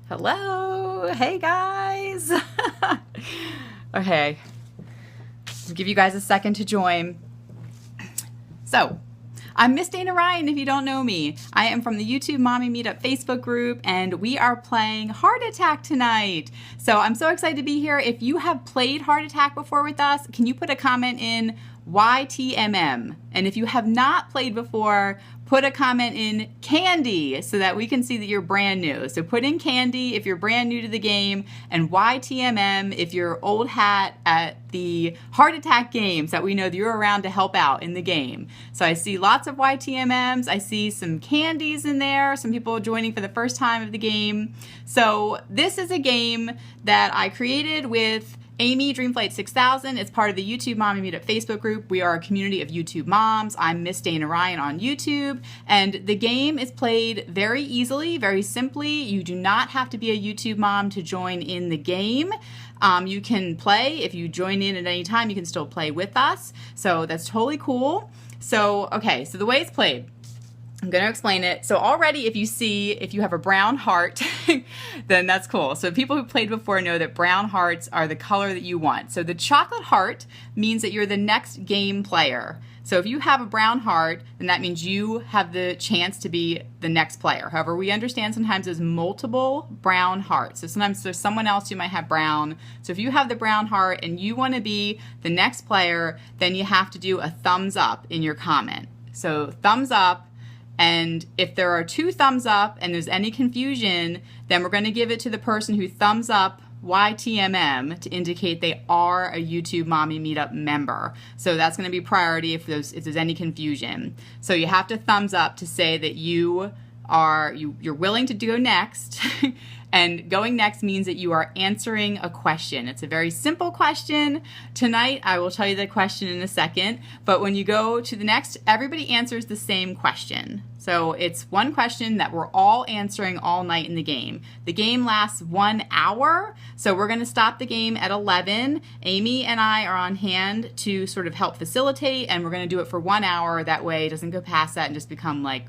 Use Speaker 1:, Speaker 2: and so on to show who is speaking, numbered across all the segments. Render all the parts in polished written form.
Speaker 1: Hello, hey guys. Okay, I'll give you guys a second to join. So, I'm Miss Dana Ryan if you don't know me. I am from the YouTube Mommy Meetup Facebook group and we are playing Heart Attack tonight. So I'm so excited to be here. If you have played Heart Attack before with us, can you put a comment in YTMM? And if you have not played before, put a comment in Candy so that we can see that you're brand new. So put in Candy if you're brand new to the game, and YTMM if you're old hat at the Heart Attack games, that we know that you're around to help out in the game. So I see lots of YTMMs. I see some Candies in there, some people joining for the first time of the game. So this is a game that I created with Amy, Dreamflight 6000. It's part of the YouTube Mommy Meetup Facebook group. We are a community of YouTube moms. I'm Miss Dana Ryan on YouTube, and the game is played very easily, very simply. You do not have to be a YouTube mom to join in the game. You can play. If you join in at any time, you can still play with us. So that's totally cool. So, okay, so the way it's played, I'm going to explain it. So already if you have a brown heart, then that's cool. So people who played before know that brown hearts are the color that you want. So the chocolate heart means that you're the next game player. So if you have a brown heart, then that means you have the chance to be the next player. However, we understand sometimes there's multiple brown hearts. So sometimes there's someone else who might have brown. So if you have the brown heart and you want to be the next player, then you have to do a thumbs up in your comment. So thumbs up. And if there are 2 thumbs up and there's any confusion, then we're going to give it to the person who thumbs up YTMM to indicate they are a YouTube Mommy Meetup member. So that's going to be priority if there's any confusion. So you have to thumbs up to say that you're willing to go next. And going next means that you are answering a question. It's a very simple question. Tonight, I will tell you the question in a second, but when you go to the next, everybody answers the same question. So it's one question that we're all answering all night in the game. The game lasts 1 hour, so we're going to stop the game at 11. Amy and I are on hand to sort of help facilitate, and we're going to do it for 1 hour. That way it doesn't go past that and just become like,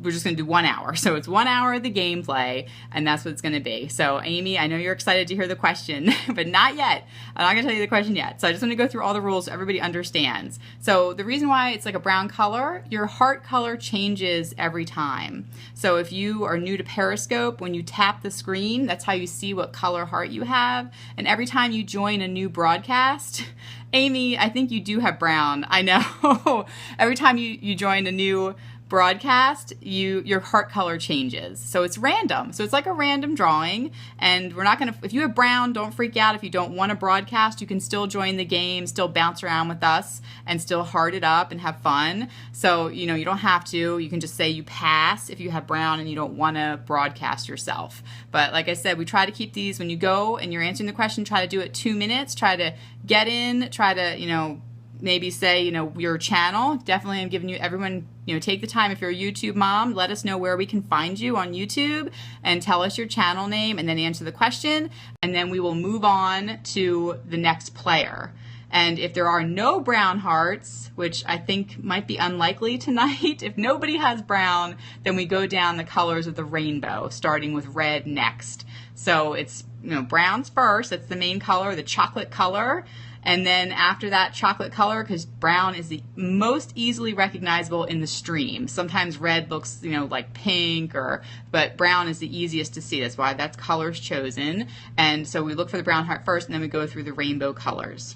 Speaker 1: we're just going to do 1 hour. So it's 1 hour of the gameplay, and that's what it's going to be. So Amy, I know you're excited to hear the question, but not yet. I'm not going to tell you the question yet. So I just want to go through all the rules so everybody understands. So the reason why it's like a brown color, your heart color changes every time. So if you are new to Periscope, when you tap the screen, that's how you see what color heart you have. And every time you join a new broadcast, Amy, I think you do have brown. I know. Every time you join a new broadcast, your heart color changes. So it's random. So it's like a random drawing, and we're not going to, if you have brown, don't freak out. If you don't want to broadcast, you can still join the game, still bounce around with us, and still heart it up and have fun. So, you don't have to. You can just say you pass if you have brown and you don't want to broadcast yourself. But like I said, we try to keep these, when you go and you're answering the question, try to do it 2 minutes. Try to get in, try to, maybe say, your channel. Definitely I'm giving you, everyone, take the time. If you're a YouTube mom, let us know where we can find you on YouTube and tell us your channel name and then answer the question. And then we will move on to the next player. And if there are no brown hearts, which I think might be unlikely tonight, if nobody has brown, then we go down the colors of the rainbow, starting with red next. So it's, brown's first. That's the main color, the chocolate color. And then after that, chocolate color, because brown is the most easily recognizable in the stream. Sometimes red looks, like pink, but brown is the easiest to see. That's why that's colors chosen. And so we look for the brown heart first, and then we go through the rainbow colors.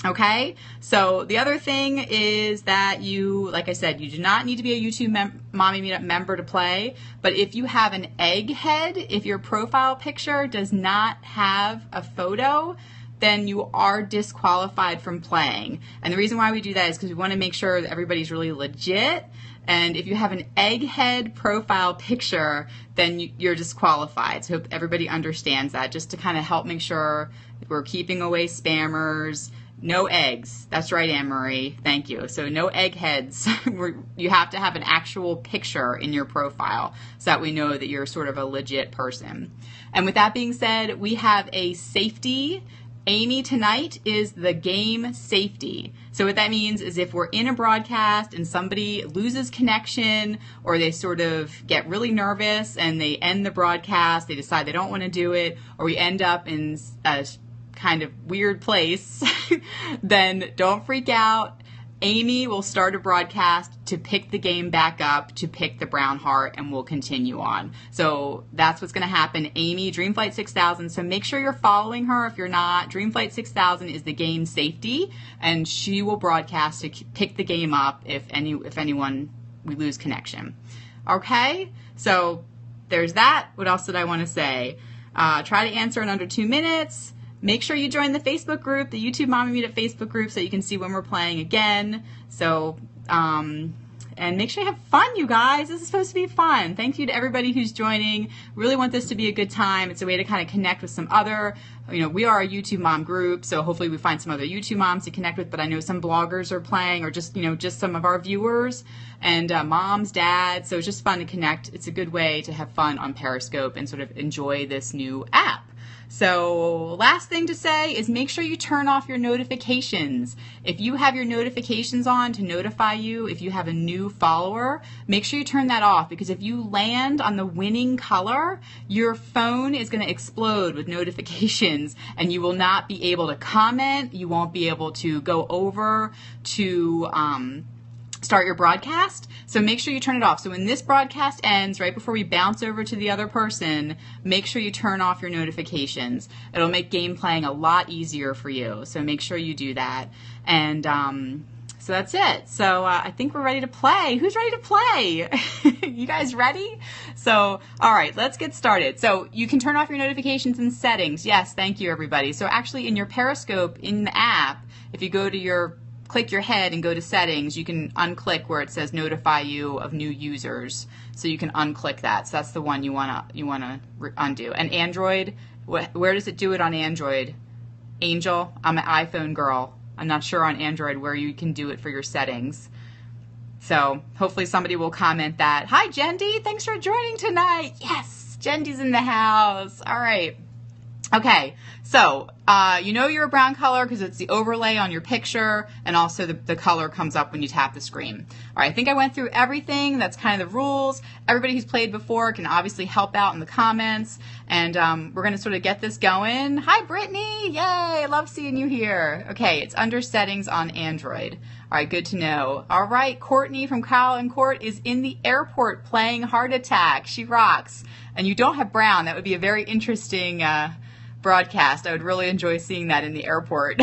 Speaker 1: Okay, so the other thing is that like I said, you do not need to be a YouTube Mommy Meetup member to play, but if you have an egg head, if your profile picture does not have a photo, then you are disqualified from playing. And the reason why we do that is because we want to make sure that everybody's really legit. And if you have an egghead profile picture, then you're disqualified. So I hope everybody understands that, just to kind of help make sure we're keeping away spammers. No eggs. That's right, Anne-Marie. Thank you. So no eggheads. You have to have an actual picture in your profile so that we know that you're sort of a legit person. And with that being said, we have a safety Amy tonight is the game safety. So what that means is if we're in a broadcast and somebody loses connection or they sort of get really nervous and they end the broadcast, they decide they don't want to do it, or we end up in a kind of weird place, then don't freak out. Amy will start a broadcast to pick the game back up, to pick the brown heart, and we'll continue on. So that's what's going to happen. Amy, Dreamflight 6000, so make sure you're following her. If you're not, Dreamflight 6000 is the game safety, and she will broadcast to pick the game up if anyone, we lose connection. Okay, so there's that. What else did I want to say? Try to answer in under 2 minutes. Make sure you join the Facebook group, the YouTube Mommy Meetup Facebook group, so you can see when we're playing again. So, and make sure you have fun, you guys. This is supposed to be fun. Thank you to everybody who's joining. Really want this to be a good time. It's a way to kind of connect with some other, we are a YouTube mom group, so hopefully we find some other YouTube moms to connect with, but I know some bloggers are playing, or just, just some of our viewers, and moms, dads, so it's just fun to connect. It's a good way to have fun on Periscope and sort of enjoy this new app. So last thing to say is make sure you turn off your notifications. If you have your notifications on to notify you if you have a new follower, make sure you turn that off, because if you land on the winning color, your phone is going to explode with notifications and you will not be able to comment. You won't be able to go over to start your broadcast. So make sure you turn it off. So when this broadcast ends, right before we bounce over to the other person, make sure you turn off your notifications. It'll make game playing a lot easier for you. So make sure you do that. And so that's it. So I think we're ready to play. Who's ready to play? You guys ready? So, all right, let's get started. So you can turn off your notifications in settings. Yes, thank you, everybody. So actually in your Periscope, in the app, if you go to click your head and go to settings, you can unclick where it says notify you of new users. So you can unclick that. So that's the one you wanna undo. And Android, where does it do it on Android? Angel, I'm an iPhone girl. I'm not sure on Android where you can do it for your settings. So hopefully somebody will comment that. Hi Jendi, thanks for joining tonight. Yes, Jendi's in the house. All right. Okay, so you're a brown color because it's the overlay on your picture, and also the color comes up when you tap the screen. All right, I think I went through everything. That's kind of the rules. Everybody who's played before can obviously help out in the comments, and we're going to sort of get this going. Hi, Brittany. Yay, I love seeing you here. Okay, it's under settings on Android. All right, good to know. All right, Courtney from Kyle and Court is in the airport playing HeartAttack. She rocks. And you don't have brown. That would be a very interesting broadcast. I would really enjoy seeing that in the airport.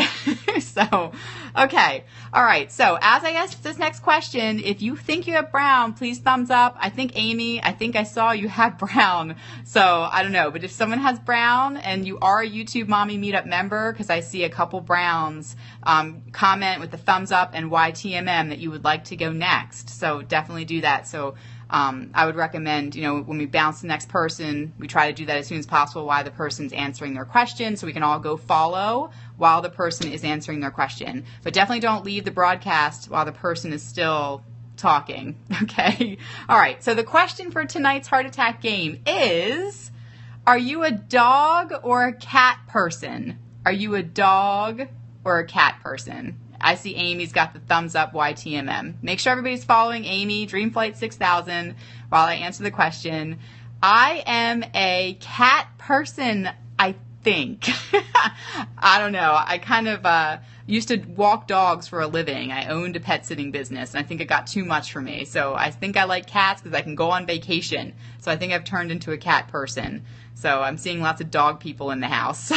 Speaker 1: So, okay. All right. So as I asked this next question, if you think you have brown, please thumbs up. I think Amy, I saw you have brown. So I don't know, but if someone has brown and you are a YouTube Mommy Meetup member, because I see a couple browns, comment with the thumbs up and YTMM that you would like to go next. So definitely do that. So I would recommend, when we bounce the next person, we try to do that as soon as possible while the person's answering their question, so we can all go follow while the person is answering their question. But definitely don't leave the broadcast while the person is still talking, okay? All right, so the question for tonight's HeartAttack game is, are you a dog or a cat person? Are you a dog or a cat person? I see Amy's got the thumbs up YTMM. Make sure everybody's following Amy, Dreamflight 6000, while I answer the question. I am a cat person, I think. I don't know. I kind of used to walk dogs for a living. I owned a pet sitting business, and I think it got too much for me. So I think I like cats because I can go on vacation. So I think I've turned into a cat person. So I'm seeing lots of dog people in the house.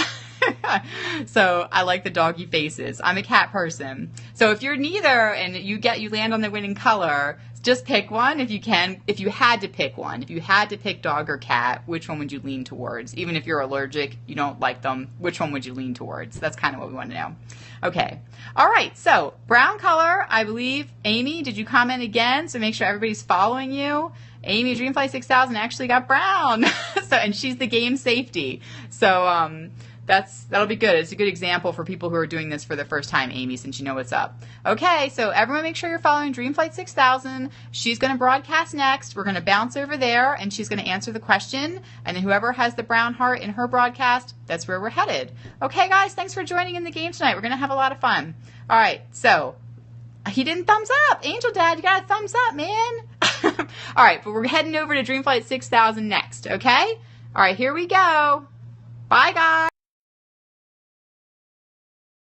Speaker 1: So I like the doggy faces. I'm a cat person. So if you're neither and you land on the winning color, just pick one if you can. If you had to pick one, if you had to pick dog or cat, which one would you lean towards? Even if you're allergic, you don't like them, which one would you lean towards? That's kind of what we want to know. Okay. All right. So brown color, I believe. Amy, did you comment again? So make sure everybody's following you. Amy, Dreamfly 6000 actually got brown. And she's the game safety. So That'll be good. It's a good example for people who are doing this for the first time, Amy, since you know what's up. Okay, so everyone make sure you're following Dreamflight 6000. She's going to broadcast next. We're going to bounce over there, and she's going to answer the question. And then whoever has the brown heart in her broadcast, that's where we're headed. Okay, guys, thanks for joining in the game tonight. We're going to have a lot of fun. All right, so he didn't thumbs up. Angel Dad, you got a thumbs up, man. All right, but we're heading over to Dreamflight 6000 next, okay? All right, here we go.